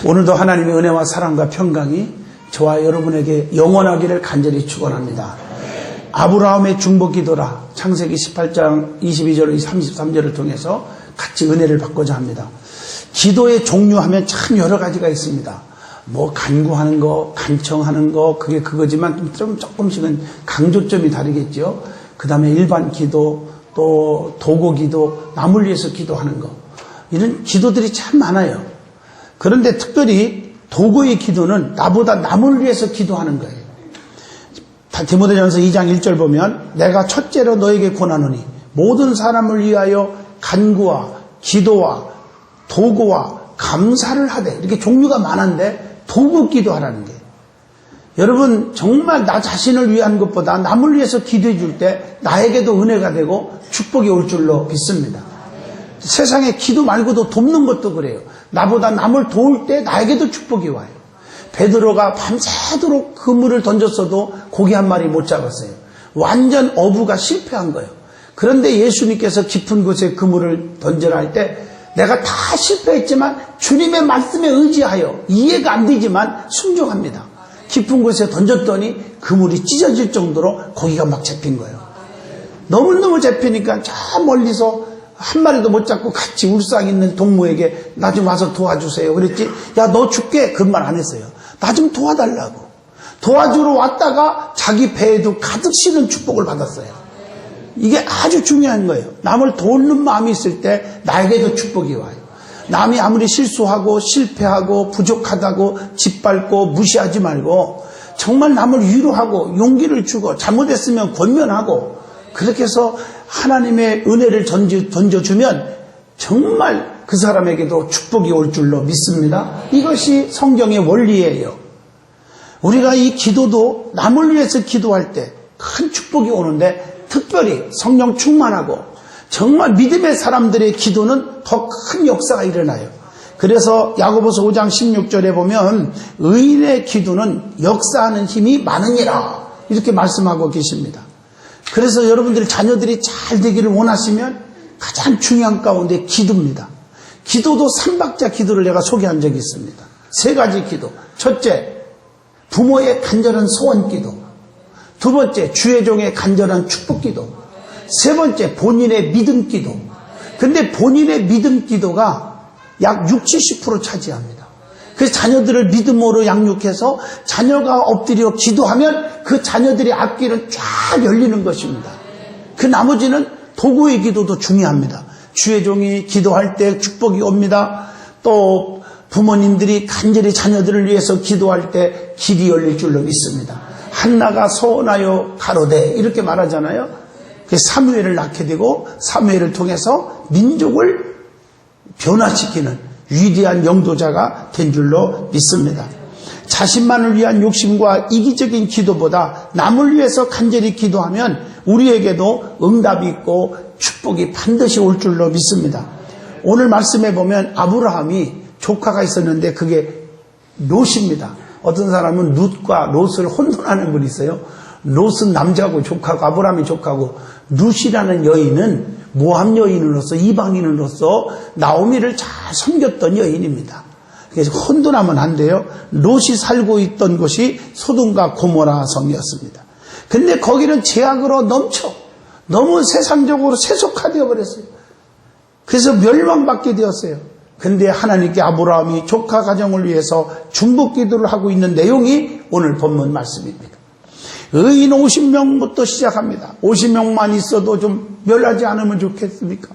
오늘도 하나님의 은혜와 사랑과 평강이 저와 여러분에게 영원하기를 간절히 축원합니다. 아브라함의 중보기도라 창세기 18장 22절 33절을 통해서 같이 은혜를 받고자 합니다. 기도의 종류하면 참 여러 가지가 있습니다. 뭐 간구하는 거, 간청하는 거 그게 그거지만 좀 조금씩은 강조점이 다르겠죠. 그 다음에 일반 기도, 또 도고 기도, 남을 위해서 기도하는 거, 이런 기도들이 참 많아요. 그런데 특별히 도고의 기도는 나보다 남을 위해서 기도하는 거예요. 디모데전서 2장 1절 보면 내가 첫째로 너에게 권하노니 모든 사람을 위하여 간구와 기도와 도고와 감사를 하되, 이렇게 종류가 많은데 도고 기도하라는 거예요. 여러분 정말 나 자신을 위한 것보다 남을 위해서 기도해 줄 때 나에게도 은혜가 되고 축복이 올 줄로 믿습니다. 세상에 기도 말고도 돕는 것도 그래요. 나보다 남을 도울 때 나에게도 축복이 와요. 베드로가 밤새도록 그물을 던졌어도 고기 한 마리 못 잡았어요. 완전 어부가 실패한 거예요. 그런데 예수님께서 깊은 곳에 그물을 던져라 할 때 내가 다 실패했지만 주님의 말씀에 의지하여 이해가 안 되지만 순종합니다. 깊은 곳에 던졌더니 그물이 찢어질 정도로 고기가 막 잡힌 거예요. 너무너무 잡히니까 저 멀리서 한 마리도 못 잡고 같이 울상 있는 동무에게 나 좀 와서 도와주세요. 그랬지. 야, 너 죽게. 그런 말 안 했어요. 나 좀 도와달라고. 도와주러 왔다가 자기 배에도 가득 실은 축복을 받았어요. 이게 아주 중요한 거예요. 남을 돕는 마음이 있을 때 나에게도 축복이 와요. 남이 아무리 실수하고 실패하고 부족하다고 짓밟고 무시하지 말고 정말 남을 위로하고 용기를 주고 잘못했으면 권면하고 그렇게 해서 하나님의 은혜를 던져주면 정말 그 사람에게도 축복이 올 줄로 믿습니다. 이것이 성경의 원리예요. 우리가 이 기도도 남을 위해서 기도할 때 큰 축복이 오는데 특별히 성령 충만하고 정말 믿음의 사람들의 기도는 더 큰 역사가 일어나요. 그래서 야고보서 5장 16절에 보면 의인의 기도는 역사하는 힘이 많으니라 이렇게 말씀하고 계십니다. 그래서 여러분들이 자녀들이 잘 되기를 원하시면 가장 중요한 가운데 기도입니다. 기도도 3박자 기도를 내가 소개한 적이 있습니다. 3가지 기도. 첫째, 부모의 간절한 소원 기도. 두 번째, 주의 종의 간절한 축복 기도. 세 번째, 본인의 믿음 기도. 근데 본인의 믿음 기도가 약 60, 70% 차지합니다. 그래서 자녀들을 믿음으로 양육해서 자녀가 엎드려 기도하면 그 자녀들의 앞길은 쫙 열리는 것입니다. 그 나머지는 도구의 기도도 중요합니다. 주의 종이 기도할 때 축복이 옵니다. 또 부모님들이 간절히 자녀들을 위해서 기도할 때 길이 열릴 줄로 믿습니다. 한나가 소원하여 가로되 이렇게 말하잖아요. 사무엘을 낳게 되고 사무엘을 통해서 민족을 변화시키는 위대한 영도자가 된 줄로 믿습니다. 자신만을 위한 욕심과 이기적인 기도보다 남을 위해서 간절히 기도하면 우리에게도 응답이 있고 축복이 반드시 올 줄로 믿습니다. 오늘 말씀에 보면 아브라함이 조카가 있었는데 그게 롯입니다. 어떤 사람은 룻과 롯을 혼돈하는 분이 있어요. 롯은 남자고 조카고 아브라함이 조카고 룻이라는 여인은 모함 여인으로서 이방인으로서 나오미를 잘 섬겼던 여인입니다. 그래서 혼돈하면 안 돼요. 롯이 살고 있던 곳이 소돔과 고모라 성이었습니다. 근데 거기는 죄악으로 넘쳐 너무 세상적으로 세속화되어 버렸어요. 그래서 멸망받게 되었어요. 근데 하나님께 아브라함이 조카 가정을 위해서 중보 기도를 하고 있는 내용이 오늘 본문 말씀입니다. 의인 50명부터 시작합니다. 50명만 있어도 좀 멸하지 않으면 좋겠습니까?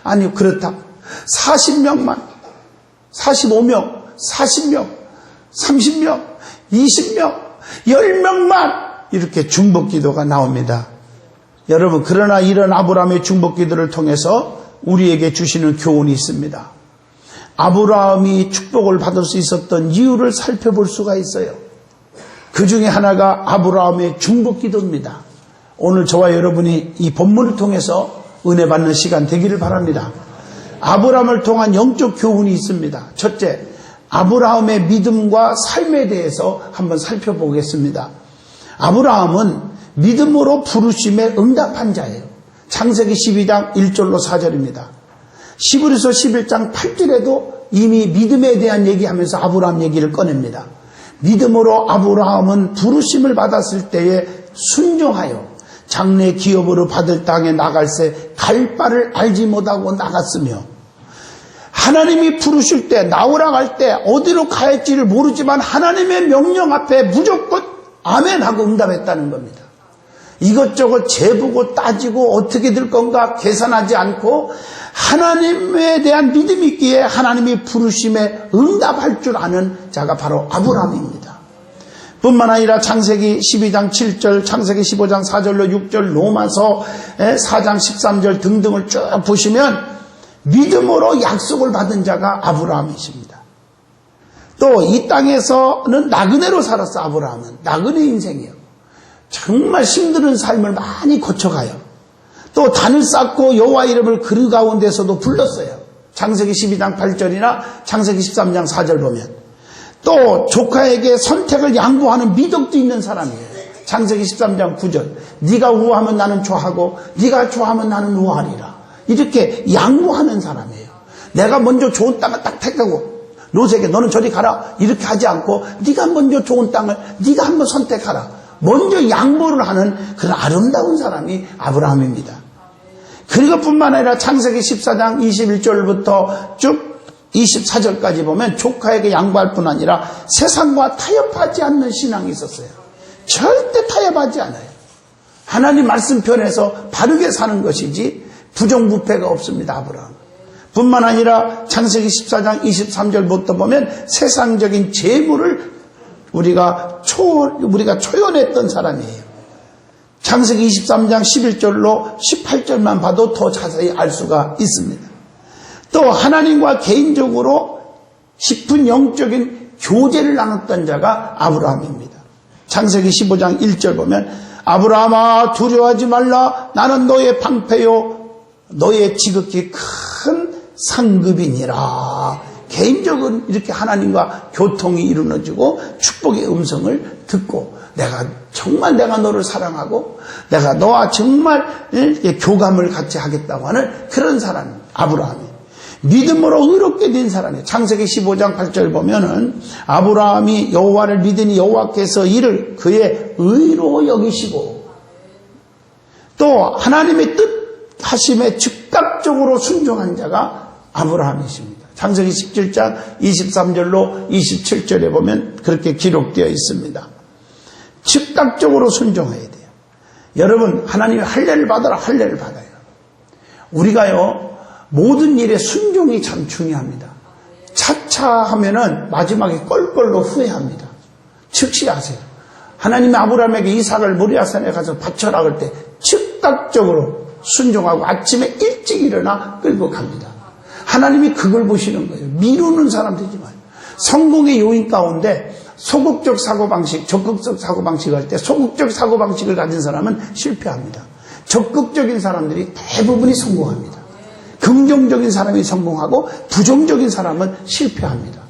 아니요, 그렇다. 40명만, 45명, 40명, 30명, 20명, 10명만 이렇게 중보 기도가 나옵니다. 여러분, 그러나 이런 아브라함의 중보 기도를 통해서 우리에게 주시는 교훈이 있습니다. 아브라함이 축복을 받을 수 있었던 이유를 살펴볼 수가 있어요. 그 중에 하나가 아브라함의 중보 기도입니다. 오늘 저와 여러분이 이 본문을 통해서 은혜 받는 시간 되기를 바랍니다. 아브라함을 통한 영적 교훈이 있습니다. 첫째, 아브라함의 믿음과 삶에 대해서 한번 살펴보겠습니다. 아브라함은 믿음으로 부르심에 응답한 자예요. 창세기 12장 1절로 4절입니다. 히브리서 11장 8절에도 이미 믿음에 대한 얘기하면서 아브라함 얘기를 꺼냅니다. 믿음으로 아브라함은 부르심을 받았을 때에 순종하여 장래 기업으로 받을 땅에 나갈새 갈 바를 알지 못하고 나갔으며, 하나님이 부르실 때, 나오라 할 때 어디로 갈지를 모르지만 하나님의 명령 앞에 무조건 아멘 하고 응답했다는 겁니다. 이것저것 재보고 따지고 어떻게 될 건가 계산하지 않고 하나님에 대한 믿음이 있기에 하나님이 부르심에 응답할 줄 아는 자가 바로 아브라함입니다. 뿐만 아니라 창세기 12장 7절, 창세기 15장 4절로 6절, 로마서 4장 13절 등등을 쭉 보시면 믿음으로 약속을 받은 자가 아브라함이십니다. 또 이 땅에서는 나그네로 살았어. 아브라함은 나그네 인생이에요. 정말 힘든 삶을 많이 거쳐가요. 또 단을 쌓고 여호와 이름을 그루 가운데서도 불렀어요. 창세기 12장 8절이나 창세기 13장 4절 보면 또 조카에게 선택을 양보하는 미덕도 있는 사람이에요. 창세기 13장 9절, 네가 우하면 나는 좋아하고 네가 좋아하면 나는 우하리라. 이렇게 양보하는 사람이에요. 내가 먼저 좋은 땅을 딱 택하고 롯에게 너는 저리 가라 이렇게 하지 않고 네가 먼저 좋은 땅을 네가 한번 선택하라. 먼저 양보를 하는 그런 아름다운 사람이 아브라함입니다. 그리고 뿐만 아니라 창세기 14장 21절부터 쭉 24절까지 보면 조카에게 양보할 뿐 아니라 세상과 타협하지 않는 신앙이 있었어요. 절대 타협하지 않아요. 하나님 말씀편에서 바르게 사는 것이지 부정부패가 없습니다. 아브라함 뿐만 아니라 창세기 14장 23절부터 보면 세상적인 재물을 우리가 초연했던 사람이에요. 창세기 23장 11절로 18절만 봐도 더 자세히 알 수가 있습니다. 또 하나님과 개인적으로 깊은 영적인 교제를 나눴던 자가 아브라함입니다. 창세기 15장 1절 보면 아브라함아 두려워하지 말라 나는 너의 방패요 너의 지극히 큰 상급이니라. 개인적으로 이렇게 하나님과 교통이 이루어지고 축복의 음성을 듣고 정말 내가 너를 사랑하고 내가 너와 정말 교감을 같이 하겠다고 하는 그런 사람 아브라함이 믿음으로 의롭게 된 사람이에요. 창세기 15장 8절 보면은 아브라함이 여호와를 믿으니 여호와께서 이를 그의 의로 여기시고 또 하나님의 뜻하심에 즉각적으로 순종한 자가 아브라함이십니다. 창세기 17장 23절로 27절에 보면 그렇게 기록되어 있습니다. 즉각적으로 순종해야 돼요. 여러분 하나님의 할례를 받아라. 할례를 받아요. 우리가요 모든 일에 순종이 참 중요합니다. 차차하면은 마지막에 껄껄로 후회합니다. 즉시 하세요. 하나님이 아브라함에게 이삭을 모리아산에 가서 바쳐라 그럴 때 즉각적으로 순종하고 아침에 일찍 일어나 끌고 갑니다. 하나님이 그걸 보시는 거예요. 미루는 사람 되지 마요. 성공의 요인 가운데 소극적 사고방식, 적극적 사고방식을 할 때 소극적 사고방식을 가진 사람은 실패합니다. 적극적인 사람들이 대부분이 성공합니다. 긍정적인 사람이 성공하고 부정적인 사람은 실패합니다.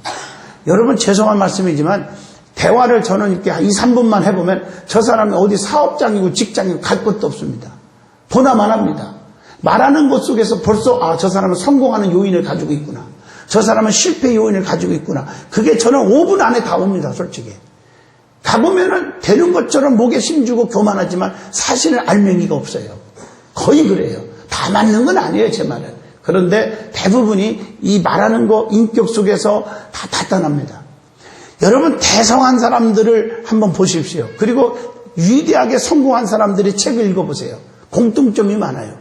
여러분 죄송한 말씀이지만 대화를 저는 이렇게 2, 3분만 해보면 저 사람이 어디 사업장이고 직장이고 갈 것도 없습니다. 보나만 합니다. 말하는 것 속에서 벌써 저 사람은 성공하는 요인을 가지고 있구나. 저 사람은 실패 요인을 가지고 있구나. 그게 저는 5분 안에 다 옵니다. 솔직히. 가보면은 되는 것처럼 목에 힘주고 교만하지만 사실은 알맹이가 없어요. 거의 그래요. 다 맞는 건 아니에요. 제 말은. 그런데 대부분이 이 말하는 거 인격 속에서 다 나타납니다. 여러분 대성한 사람들을 한번 보십시오. 그리고 위대하게 성공한 사람들의 책을 읽어보세요. 공통점이 많아요.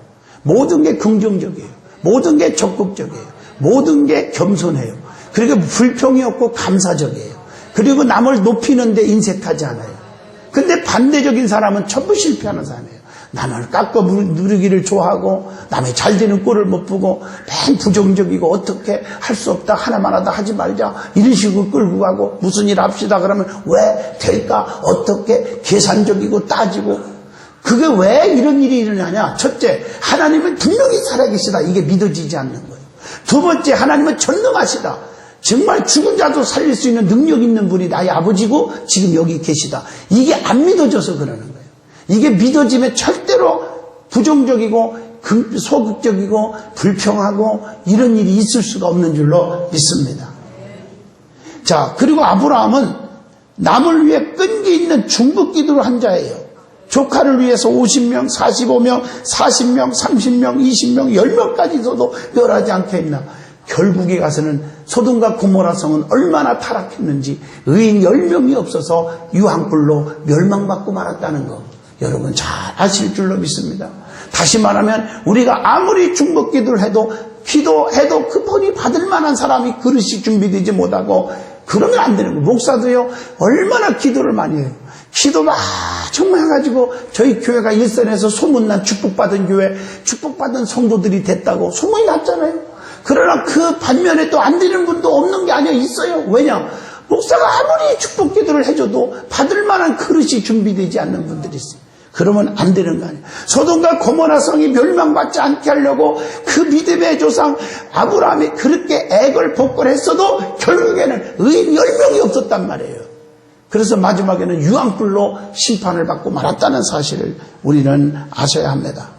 모든 게 긍정적이에요. 모든 게 적극적이에요. 모든 게 겸손해요. 그리고 불평이 없고 감사적이에요. 그리고 남을 높이는 데 인색하지 않아요. 근데 반대적인 사람은 전부 실패하는 사람이에요. 남을 깎아 누르기를 좋아하고 남의 잘 되는 꼴을 못 보고 맨 부정적이고 어떻게 할 수 없다 하나만 하다 하지 말자 이런 식으로 끌고 가고 무슨 일 합시다 그러면 왜 될까 어떻게 계산적이고 따지고 그게 왜 이런 일이 일어나냐. 첫째 하나님은 분명히 살아계시다. 이게 믿어지지 않는 거예요. 두 번째 하나님은 전능하시다. 정말 죽은 자도 살릴 수 있는 능력 있는 분이 나의 아버지고 지금 여기 계시다. 이게 안 믿어져서 그러는 거예요. 이게 믿어지면 절대로 부정적이고 소극적이고 불평하고 이런 일이 있을 수가 없는 줄로 믿습니다. 자, 그리고 아브라함은 남을 위해 끈기 있는 중보 기도를 한 자예요. 조카를 위해서 50명, 45명, 40명, 30명, 20명, 10명까지도 멸하지 않겠나. 결국에 가서는 소돔과 고모라 성은 얼마나 타락했는지 의인 10명이 없어서 유황불로 멸망받고 말았다는 거 여러분 잘 아실 줄로 믿습니다. 다시 말하면 우리가 아무리 중보 기도를 해도 기도해도 그 본이 받을 만한 사람이 그릇이 준비되지 못하고 그러면 안 되는 거예요. 목사도요 얼마나 기도를 많이 해요. 기도 막 정말 해가지고 저희 교회가 일선에서 소문난 축복받은 교회, 축복받은 성도들이 됐다고 소문이 났잖아요. 그러나 그 반면에 또 안 되는 분도 없는 게 아니라 있어요. 왜냐? 목사가 아무리 축복 기도를 해줘도 받을 만한 그릇이 준비되지 않는 분들이 있어요. 그러면 안 되는 거 아니에요. 소돔과 고모라 성이 멸망받지 않게 하려고 그 믿음의 조상 아브라함이 그렇게 애걸 복걸했어도 결국에는 의인 10명이 없었단 말이에요. 그래서 마지막에는 유황불로 심판을 받고 말았다는 사실을 우리는 아셔야 합니다.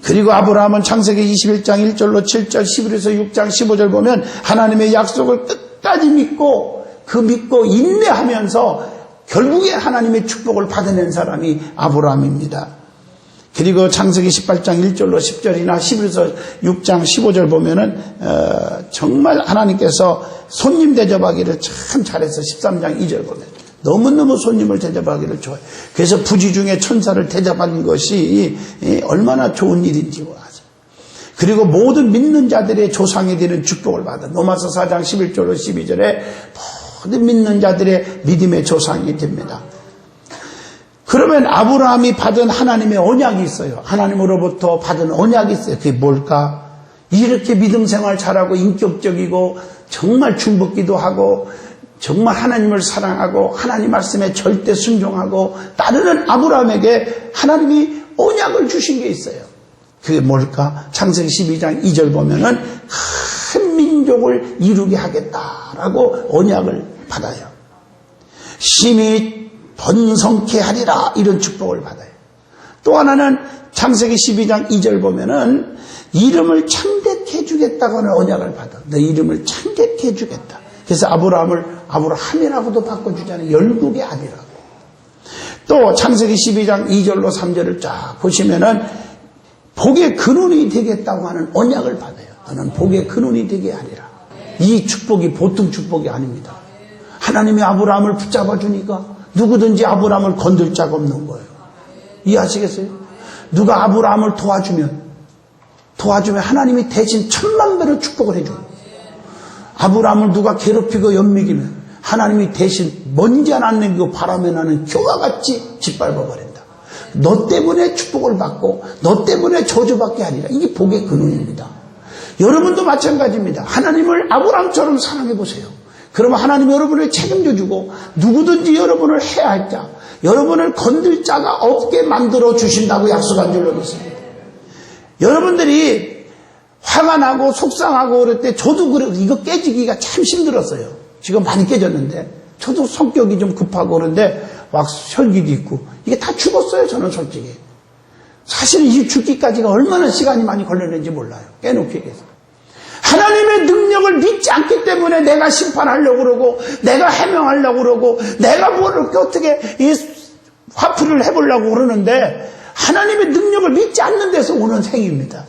그리고 아브라함은 창세기 21장 1절로 7절 11에서 6장 15절 보면 하나님의 약속을 끝까지 믿고 그 믿고 인내하면서 결국에 하나님의 축복을 받아낸 사람이 아브라함입니다. 그리고 창세기 18장 1절로 10절이나 11에서 6장 15절 보면은 정말 하나님께서 손님 대접하기를 참 잘해서 13장 2절 보면 너무너무 손님을 대접하기를 좋아해요. 그래서 부지 중에 천사를 대접하는 것이 얼마나 좋은 일인지 아세요. 그리고 모든 믿는 자들의 조상이 되는 축복을 받아. 로마서 4장 11절로 12절에 모든 믿는 자들의 믿음의 조상이 됩니다. 그러면 아브라함이 받은 하나님의 언약이 있어요. 하나님으로부터 받은 언약이 있어요. 그게 뭘까? 이렇게 믿음 생활 잘하고 인격적이고 정말 중복기도 하고 정말 하나님을 사랑하고 하나님 말씀에 절대 순종하고 따르는 아브라함에게 하나님이 언약을 주신 게 있어요. 그게 뭘까? 창세기 12장 2절 보면은 큰 민족을 이루게 하겠다라고 언약을 받아요. 심히 번성케 하리라 이런 축복을 받아요. 또 하나는 창세기 12장 2절 보면은 이름을 창대케 주겠다고 하는 언약을 받아. 너 이름을 창대케 주겠다. 그래서 아브라함을 아브라함이라고도 바꿔주잖아요. 열국의 아비라고. 또 창세기 12장 2절로 3절을 쫙 보시면은 복의 근원이 되겠다고 하는 언약을 받아요. 너는 복의 근원이 되게 하리라. 이 축복이 보통 축복이 아닙니다. 하나님이 아브라함을 붙잡아 주니까 누구든지 아브라함을 건들 자가 없는 거예요. 이해하시겠어요? 누가 아브라함을 도와주면 하나님이 대신 1000만 배로 축복을 해줘요. 아브라함을 누가 괴롭히고 연미기면 하나님이 대신 먼지 하나 안 남기고 바람에 나는 겨와 같이 짓밟아버린다. 너 때문에 축복을 받고 너 때문에 저주받게 하리라. 이게 복의 근원입니다. 여러분도 마찬가지입니다. 하나님을 아브라함처럼 사랑해보세요. 그러면 하나님이 여러분을 책임져주고 누구든지 여러분을 해야 할 자, 여러분을 건들 자가 없게 만들어 주신다고 약속한 줄로 믿습니다. 여러분들이 화가 나고 속상하고 그럴 때 저도 그래 이거 깨지기가 참 힘들었어요. 지금 많이 깨졌는데 저도 성격이 좀 급하고 그런데 막 혈기도 있고 이게 다 죽었어요. 저는 솔직히 사실은 이 죽기까지가 얼마나 시간이 많이 걸렸는지 몰라요. 깨놓기 위해서 하나님의 능력을 믿지 않기 때문에 내가 심판하려고 그러고 내가 해명하려고 그러고 내가 뭘 어떻게 이 화풀이를 해보려고 그러는데 하나님의 능력을 믿지 않는 데서 오는 생입니다.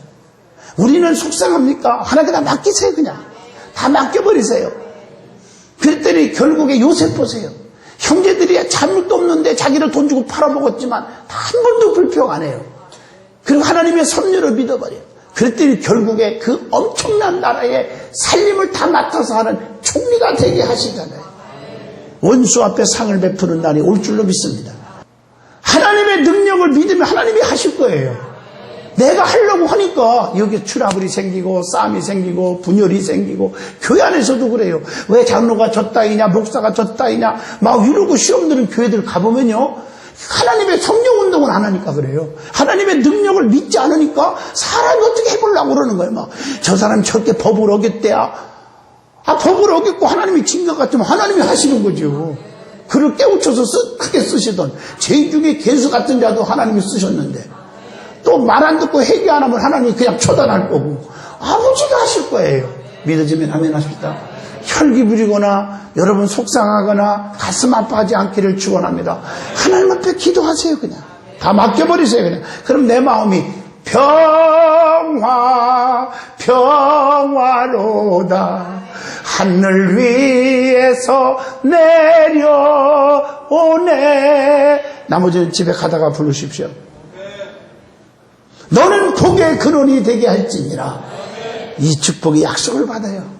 우리는 속상합니까? 하나님께 다 맡기세요. 그냥 다 맡겨버리세요. 그랬더니 결국에 요셉 보세요. 형제들이 잘못도 없는데 자기를 돈 주고 팔아먹었지만 다 한 번도 불평 안 해요. 그리고 하나님의 섭리를 믿어버려요. 그랬더니 결국에 그 엄청난 나라의 살림을 다 맡아서 하는 총리가 되게 하시잖아요. 원수 앞에 상을 베푸는 날이 올 줄로 믿습니다. 하나님의 능력을 믿으면 하나님이 하실 거예요. 내가 하려고 하니까 여기 트러블이 생기고 싸움이 생기고 분열이 생기고 교회 안에서도 그래요. 왜 장로가 졌다이냐 목사가 졌다이냐 막 이러고 시험 드는 교회들 가보면요. 하나님의 성령 운동을 안 하니까 그래요. 하나님의 능력을 믿지 않으니까 사람이 어떻게 해보려고 그러는 거예요. 막 저 사람이 저렇게 법을 어겼대야. 법을 어겼고 하나님이 진 것 같으면 하나님이 하시는 거죠. 그를 깨우쳐서 크게 쓰시던 죄인 중에 개수 같은 자도 하나님이 쓰셨는데 또 말 안 듣고 회개 안 하면 하나님이 그냥 처단할 거고 아버지가 하실 거예요. 믿어지면 아멘 하십시다. 혈기 부리거나 여러분 속상하거나 가슴 아파하지 않기를 축원합니다. 하나님 앞에 기도하세요. 그냥 다 맡겨버리세요. 그냥. 그럼 내 마음이 평화로다 하늘 위에서 내려오네. 나머지는 집에 가다가 부르십시오. 너는 복의 근원이 되게 할지니라. 이 축복의 약속을 받아요.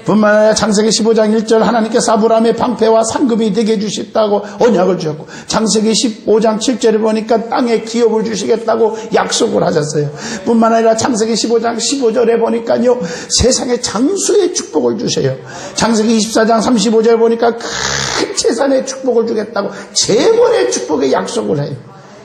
뿐만 아니라 창세기 15장 1절 하나님께서 아브라함의 방패와 상급이 되게 해주셨다고 언약을 주셨고, 창세기 15장 7절에 보니까 땅에 기업을 주시겠다고 약속을 하셨어요. 뿐만 아니라 창세기 15장 15절에 보니까요 세상에 장수의 축복을 주세요. 창세기 24장 35절 보니까 큰 재산의 축복을 주겠다고 재벌의 축복의 약속을 해요.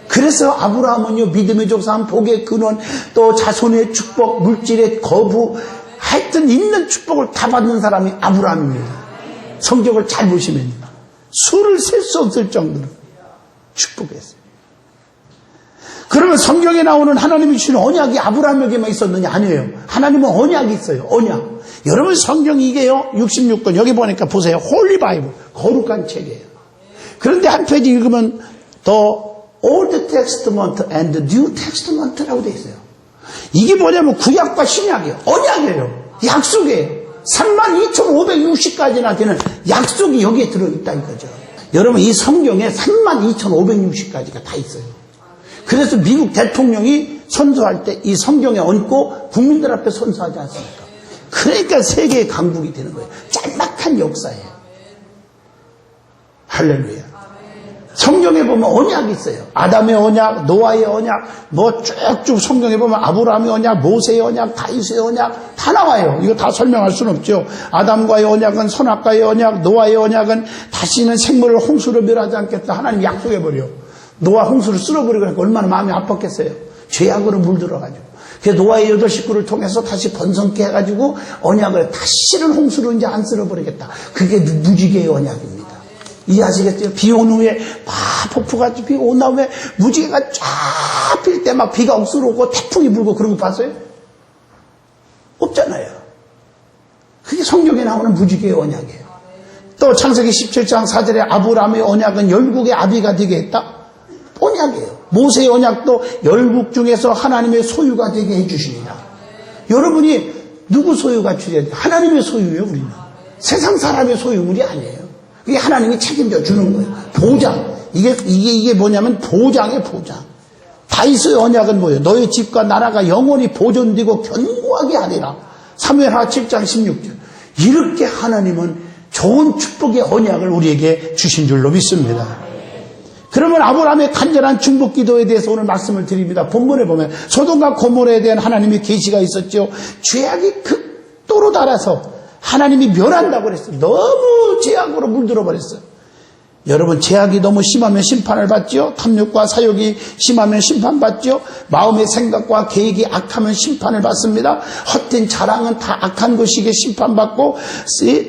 그래서 아브라함은요 믿음의 조상, 복의 근원, 또 자손의 축복, 물질의 거부, 하여튼 있는 축복을 다 받는 사람이 아브라함입니다. 성경을 잘 보시면 수를 셀 수 없을 정도로 축복했어요. 그러면 성경에 나오는 하나님이 주신 언약이 아브라함에게만 있었느냐? 아니에요. 하나님은 언약이 있어요. 언약. 여러분 성경 이게요 66권 여기 보니까 보세요. 홀리 바이블, 거룩한 책이에요. 그런데 한 페이지 읽으면 더 Old Testament and New Testament라고 되어 있어요. 이게 뭐냐면 구약과 신약이에요. 언약이에요. 약속이에요. 32,560까지나 되는 약속이 여기에 들어있다는 거죠. 여러분 이 성경에 32,560까지가 다 있어요. 그래서 미국 대통령이 선서할 때 이 성경에 얹고 국민들 앞에 선서하지 않습니까? 그러니까 세계의 강국이 되는 거예요. 짤막한 역사예요. 할렐루야. 성경에 보면 언약이 있어요. 아담의 언약, 노아의 언약, 뭐 쭉쭉 성경에 보면 아브라함의 언약, 모세의 언약, 다윗의 언약 다 나와요. 이거 다 설명할 수는 없죠. 아담과의 언약은 선악과의 언약, 노아의 언약은 다시는 생물을 홍수로 멸하지 않겠다. 하나님 약속해버려. 노아 홍수를 쓸어버리고 얼마나 마음이 아팠겠어요. 죄악으로 물들어가지고. 그래서 노아의 8 식구를 통해서 다시 번성케 해가지고 언약을 다시는 홍수로 이제 안 쓸어버리겠다. 그게 무지개의 언약입니다. 이해하시겠어요? 비 온 후에 막 폭풍같이 비가 온 다음에 무지개가 쫙 필 때 막 비가 억수로 오고 태풍이 불고 그런 거 봤어요? 없잖아요. 그게 성경에 나오는 무지개의 언약이에요. 또 창세기 17장 4절에 아브라함의 언약은 열국의 아비가 되게 했다? 언약이에요. 모세의 언약도 열국 중에서 하나님의 소유가 되게 해주시니라. 여러분이 누구 소유가 주셔야 돼요? 하나님의 소유예요. 우리는 세상 사람의 소유물이 아니에요. 이게 하나님이 책임져 주는 거예요. 보장. 이게 뭐냐면 보장이에요, 보장. 다윗의 언약은 뭐예요? 너의 집과 나라가 영원히 보존되고 견고하게 하리라. 사무엘하 7장 16절. 이렇게 하나님은 좋은 축복의 언약을 우리에게 주신 줄로 믿습니다. 그러면 아브라함의 간절한 중복 기도에 대해서 오늘 말씀을 드립니다. 본문에 보면 소돔과 고모라에 대한 하나님의 계시가 있었죠. 죄악이 극도로 달아서 하나님이 멸한다고 그랬어요. 너무 죄악으로 물들어 버렸어요. 여러분 죄악이 너무 심하면 심판을 받죠. 탐욕과 사욕이 심하면 심판받죠. 마음의 생각과 계획이 악하면 심판을 받습니다. 헛된 자랑은 다 악한 것이기에 심판받고,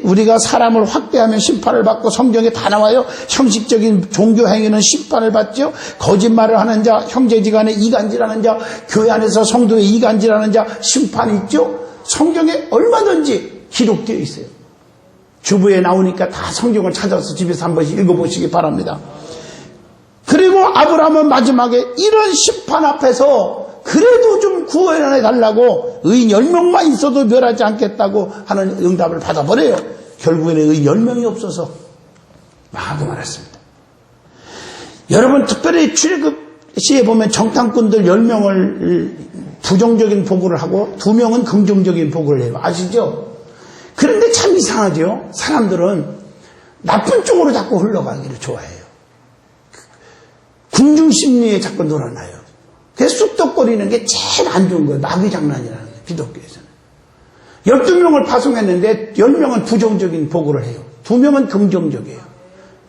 우리가 사람을 확대하면 심판을 받고, 성경에 다 나와요. 형식적인 종교 행위는 심판을 받죠. 거짓말을 하는 자, 형제지간에 이간질하는 자, 교회 안에서 성도의 이간질하는 자 심판이 있죠. 성경에 얼마든지 기록되어 있어요. 주부에 나오니까 다 성경을 찾아서 집에서 한 번씩 읽어보시기 바랍니다. 그리고 아브라함은 마지막에 이런 심판 앞에서 그래도 좀 구원해 달라고 의인 10명만 있어도 멸하지 않겠다고 하는 응답을 받아버려요. 결국에는 의인 10명이 없어서 마구 말했습니다. 여러분 특별히 출애굽 시에 보면 정탐꾼들 10명을 부정적인 보고를 하고 2명은 긍정적인 보고를 해요. 아시죠? 그런데 참 이상하죠. 사람들은 나쁜 쪽으로 자꾸 흘러가기를 좋아해요. 군중심리에 자꾸 놀아나요. 그래서 쑥덕거리는 게 제일 안 좋은 거예요. 마귀 장난이라는 거예요. 기독교에서는. 12명을 파송했는데 10명은 부정적인 보고를 해요. 2명은 긍정적이에요.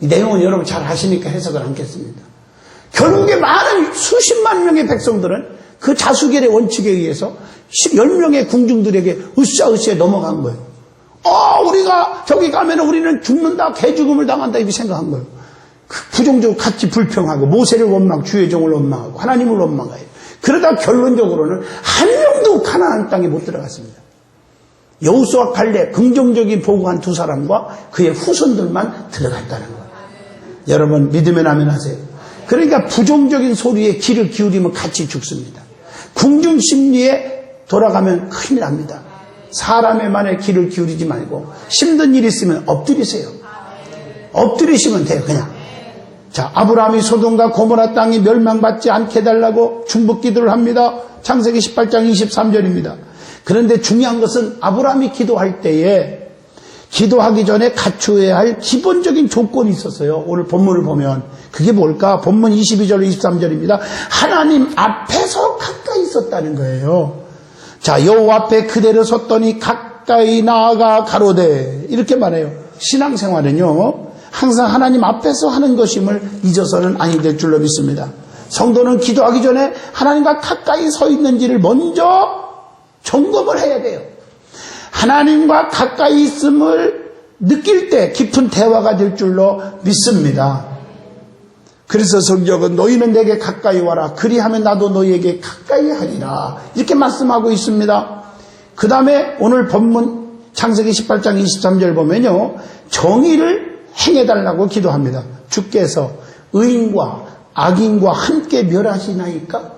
이 내용은 여러분 잘 아시니까 해석을 않겠습니다. 결국에 많은 수십만 명의 백성들은 그 자수결의 원칙에 의해서 10명의 궁중들에게 으쌰으쌰 넘어간 거예요. 우리가 저기 가면 우리는 죽는다, 개죽음을 당한다, 이렇게 생각한 거예요. 부정적으로 같이 불평하고, 모세를 원망, 주의 종을 원망하고, 하나님을 원망해요. 그러다 결론적으로는 한 명도 가나안 땅에 못 들어갔습니다. 여호수아 갈렙 긍정적인 보고한 두 사람과 그의 후손들만 들어갔다는 거예요. 여러분 믿으면 아멘 하세요. 그러니까 부정적인 소리에 귀를 기울이면 같이 죽습니다. 궁중심리에 돌아가면 큰일 납니다. 사람의 말에 귀를 기울이지 말고 힘든 일 있으면 엎드리세요. 엎드리시면 돼요. 그냥. 자, 아브라함이 소돔과 고모라 땅이 멸망받지 않게 해달라고 중보기도를 합니다. 창세기 18장 23절입니다. 그런데 중요한 것은 아브라함이 기도할 때에 기도하기 전에 갖추어야 할 기본적인 조건이 있었어요. 오늘 본문을 보면 그게 뭘까? 본문 22절 23절입니다. 하나님 앞에서 가까이 있었다는 거예요. 자, 여호와 앞에 그대로 섰더니 가까이 나아가 가로되 이렇게 말해요. 신앙생활은요 항상 하나님 앞에서 하는 것임을 잊어서는 아니 될 줄로 믿습니다. 성도는 기도하기 전에 하나님과 가까이 서 있는지를 먼저 점검을 해야 돼요. 하나님과 가까이 있음을 느낄 때 깊은 대화가 될 줄로 믿습니다. 그래서 성경은 너희는 내게 가까이 와라. 그리하면 나도 너희에게 가까이 하리라. 이렇게 말씀하고 있습니다. 그 다음에 오늘 본문 창세기 18장 23절 보면요. 정의를 행해달라고 기도합니다. 주께서 의인과 악인과 함께 멸하시나이까?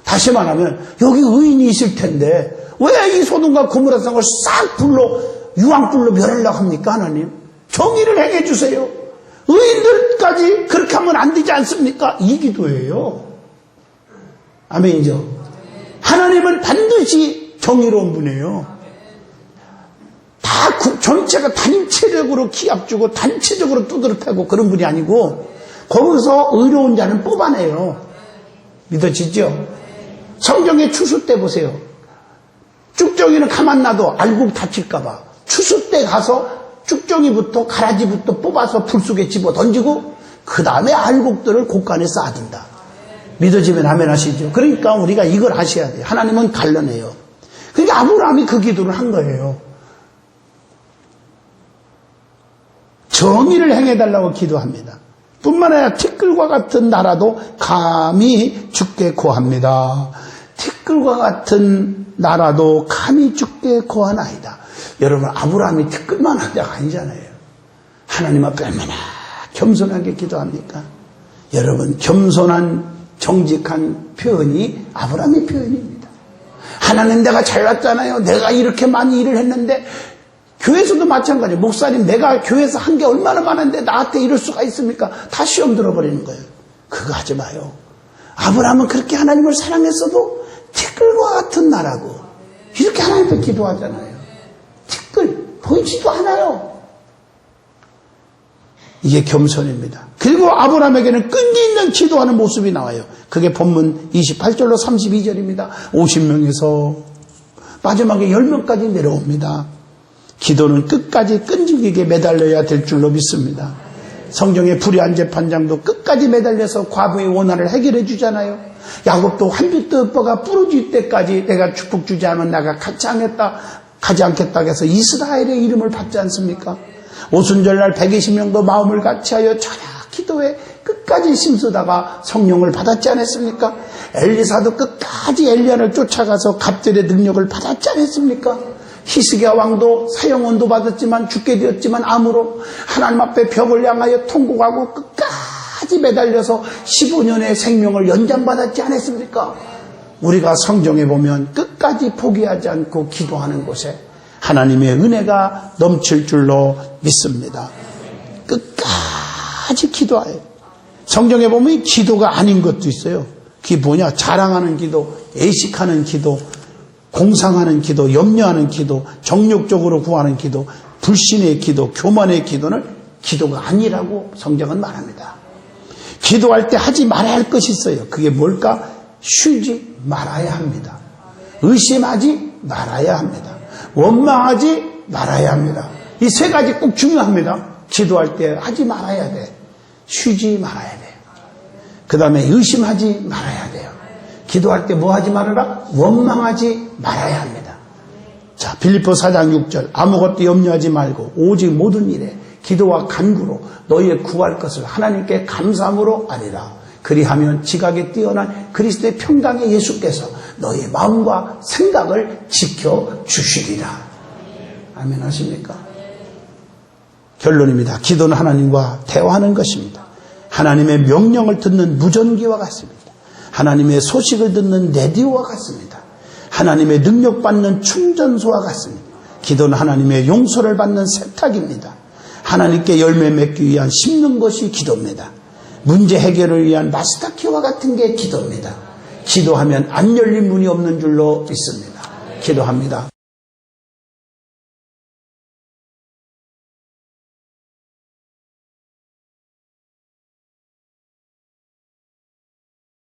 다시 말하면 여기 의인이 있을 텐데 왜 이 소돔과 고모라 땅을 싹 불로 유황불로 멸하려고 합니까? 하나님 정의를 행해 주세요. 의인들까지 그렇게 하면 안 되지 않습니까? 이 기도예요. 아멘이죠. 하나님은 반드시 정의로운 분이에요. 다 전체가 단체적으로 기합주고 단체적으로 두드러 패고 그런 분이 아니고 거기서 의로운 자는 뽑아내요. 믿어지죠? 성경의 추수 때 보세요. 쭉정이는 가만 놔도 알곡 다칠까봐 추수 때 가서 쭉정이부터 가라지부터 뽑아서 불 속에 집어 던지고 그 다음에 알곡들을 곳간에 쌓아둔다. 믿어지면 아멘 하시죠. 그러니까 우리가 이걸 아셔야 돼요. 하나님은 갈라내요. 그러니까 아브라함이 그 기도를 한 거예요. 정의를 행해달라고 기도합니다. 뿐만 아니라 티끌과 같은 나라도 감히 죽게 고합니다. 티끌과 같은 나라도 감히 죽게 고하나이다. 여러분 아브라함이 티끌만한 자가 아니잖아요. 하나님 앞에 얼마나 겸손하게 기도합니까? 여러분 겸손한 정직한 표현이 아브라함의 표현입니다. 하나님 내가 잘났잖아요. 내가 이렇게 많이 일을 했는데 교회에서도 마찬가지예요. 목사님 내가 교회에서 한 게 얼마나 많은데 나한테 이럴 수가 있습니까? 다 시험 들어버리는 거예요. 그거 하지 마요. 아브라함은 그렇게 하나님을 사랑했어도 티끌과 같은 나라고 이렇게 하나님 앞에 기도하잖아요. 티끌 보이지도 않아요. 이게 겸손입니다. 그리고 아브라함에게는 끈기 있는 기도하는 모습이 나와요. 그게 본문 28절로 32절입니다. 50명에서 마지막에 10명까지 내려옵니다. 기도는 끝까지 끈질기게 매달려야 될 줄로 믿습니다. 성경의 불의한 재판장도 끝까지 매달려서 과부의 원한을 해결해 주잖아요. 야곱도 한 뼘 뼈가 부러질 때까지 내가 축복 주지 않으면 내가 가지 않겠다 해서 이스라엘의 이름을 받지 않습니까? 오순절날 120명도 마음을 같이하여 전하 기도에 끝까지 힘쓰다가 성령을 받았지 않았습니까? 엘리사도 끝까지 엘리야를 쫓아가서 갑절의 능력을 받았지 않았습니까? 히스기야 왕도 사형원도 받았지만 죽게 되었지만 암으로 하나님 앞에 벽을 향하여 통곡하고 끝까지 매달려서 15년의 생명을 연장받았지 않았습니까? 우리가 성경에 보면 끝까지 포기하지 않고 기도하는 곳에 하나님의 은혜가 넘칠 줄로 믿습니다. 끝까지 기도해요. 성경에 보면 기도가 아닌 것도 있어요. 그게 뭐냐? 자랑하는 기도, 애식하는 기도, 공상하는 기도, 염려하는 기도, 정욕적으로 구하는 기도, 불신의 기도, 교만의 기도는 기도가 아니라고 성경은 말합니다. 기도할 때 하지 말아야 할 것이 있어요. 그게 뭘까? 쉬지 말아야 합니다. 의심하지 말아야 합니다. 원망하지 말아야 합니다. 이 세 가지 꼭 중요합니다. 기도할 때 하지 말아야 돼. 쉬지 말아야 돼요. 그 다음에 의심하지 말아야 돼요. 기도할 때 뭐 하지 말아라? 원망하지 말아야 합니다. 자, 빌립보 4장 6절 아무것도 염려하지 말고 오직 모든 일에 기도와 간구로 너희의 구할 것을 하나님께 감사함으로 아니라 그리하면 지각에 뛰어난 그리스도의 평강의 예수께서 너의 마음과 생각을 지켜주시리라. 아멘 하십니까? 결론입니다. 기도는 하나님과 대화하는 것입니다. 하나님의 명령을 듣는 무전기와 같습니다. 하나님의 소식을 듣는 레디오와 같습니다. 하나님의 능력받는 충전소와 같습니다. 기도는 하나님의 용서를 받는 세탁입니다. 하나님께 열매 맺기 위한 심는 것이 기도입니다. 문제 해결을 위한 마스터키와 같은 게 기도입니다. 기도하면 안 열린 문이 없는 줄로 믿습니다. 기도합니다.